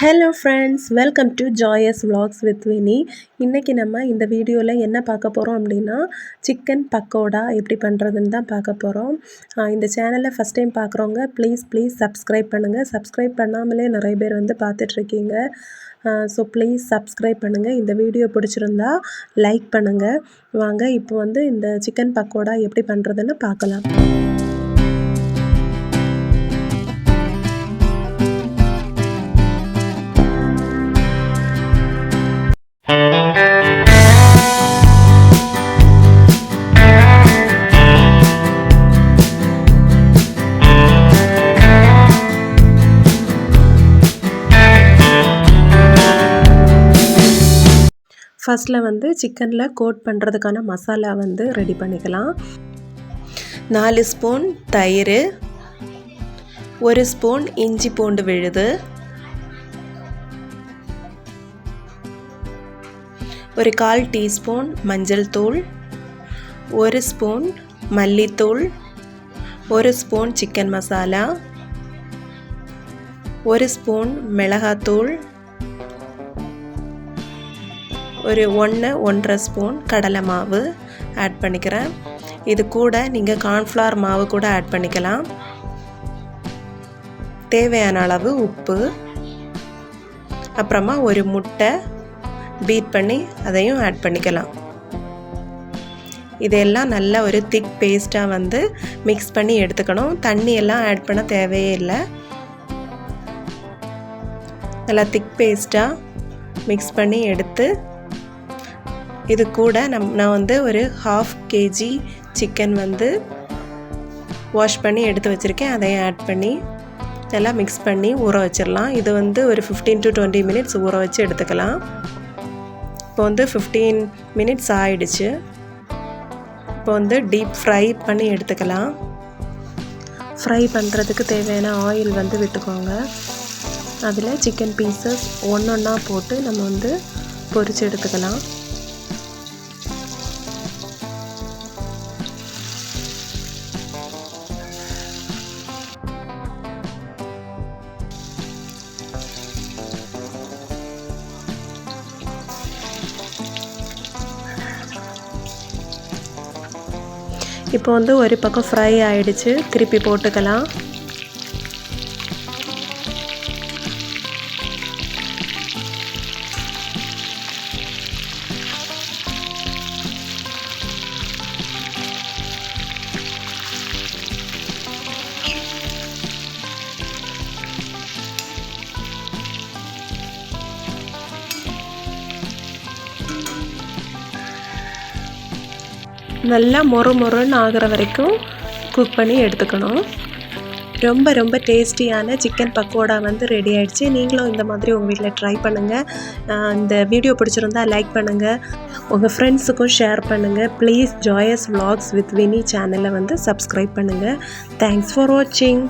Hello friends, welcome to Joy's vlogs with Vini. இன்றைக்கி நம்ம இந்த வீடியோவில் என்ன பார்க்க போகிறோம் அப்படின்னா, சிக்கன் பக்கோடா எப்படி பண்ணுறதுன்னு தான் பார்க்க போகிறோம். இந்த சேனலை ஃபஸ்ட் டைம் பார்க்குறவங்க ப்ளீஸ் சப்ஸ்கிரைப் பண்ணுங்கள். சப்ஸ்கிரைப் பண்ணாமலே நிறைய பேர் வந்து பார்த்துட்ருக்கீங்க. ஸோ ப்ளீஸ் சப்ஸ்கிரைப் பண்ணுங்கள். இந்த வீடியோ பிடிச்சிருந்தா லைக் பண்ணுங்கள். வாங்க இப்போ வந்து இந்த சிக்கன் பக்கோடா எப்படி பண்ணுறதுன்னு பார்க்கலாம். ஃபஸ்ட்டில் வந்து சிக்கனில் கோட் பண்ணுறதுக்கான மசாலா வந்து ரெடி பண்ணிக்கலாம். 4 ஸ்பூன் தயிர், 1 ஸ்பூன் இஞ்சி பூண்டு விழுது, ஒரு 1/4 டீஸ்பூன் மஞ்சள் தூள், 1 ஸ்பூன் மல்லித்தூள், 1 ஸ்பூன் சிக்கன் மசாலா, 1 ஸ்பூன் மிளகாத்தூள், ஒரு 1-1.5 ஸ்பூன் கடலை மாவு ஆட் பண்ணிக்கிறேன். இது கூட நீங்கள் கார்ன்ஃப்ளவர் மாவு கூட ஆட் பண்ணிக்கலாம். தேவையான அளவு உப்பு, அப்புறமா ஒரு முட்டை பீட் பண்ணி அதையும் ஆட் பண்ணிக்கலாம். இதெல்லாம் நல்லா ஒரு திக் பேஸ்ட்டாக வந்து மிக்ஸ் பண்ணி எடுத்துக்கணும். தண்ணி எல்லாம் ஆட் பண்ண தேவையே இல்லை. நல்லா திக் பேஸ்ட்டாக மிக்ஸ் பண்ணி எடுத்து இது கூட நான் வந்து ஒரு 1/2 kg சிக்கன் வந்து வாஷ் பண்ணி எடுத்து வச்சுருக்கேன். அதையும் ஆட் பண்ணி நல்லா மிக்ஸ் பண்ணி ஊற வச்சிடலாம். இது வந்து ஒரு 15 to 20 minutes ஊற வச்சு எடுத்துக்கலாம். இப்போ வந்து 15 minutes ஆயிடுச்சு. இப்போ வந்து டீப் ஃப்ரை பண்ணி எடுத்துக்கலாம். ஃப்ரை பண்ணுறதுக்கு தேவையான ஆயில் வந்து விட்டுக்கோங்க. அதில் சிக்கன் பீசஸ் ஒன்றா போட்டு நம்ம வந்து பொரித்து எடுத்துக்கலாம். இப்போ வந்து ஒரு பக்கம் ஃப்ரை ஆகிடுச்சு. திருப்பி போட்டுக்கலாம். நல்லா மொறுன்னு ஆகிற வரைக்கும் குக் பண்ணி எடுத்துக்கணும். ரொம்ப டேஸ்டியான சிக்கன் பக்கோடா வந்து ரெடி ஆகிடுச்சு. நீங்களும் இந்த மாதிரி உங்கள் வீட்டில் ட்ரை பண்ணுங்கள். இந்த வீடியோ பிடிச்சிருந்தா லைக் பண்ணுங்கள், உங்கள் ஃப்ரெண்ட்ஸுக்கும் ஷேர் பண்ணுங்கள். Please joyous vlogs with Vini சேனலை வந்து சப்ஸ்கிரைப் பண்ணுங்கள். தேங்க்ஸ் ஃபார் வாட்சிங்.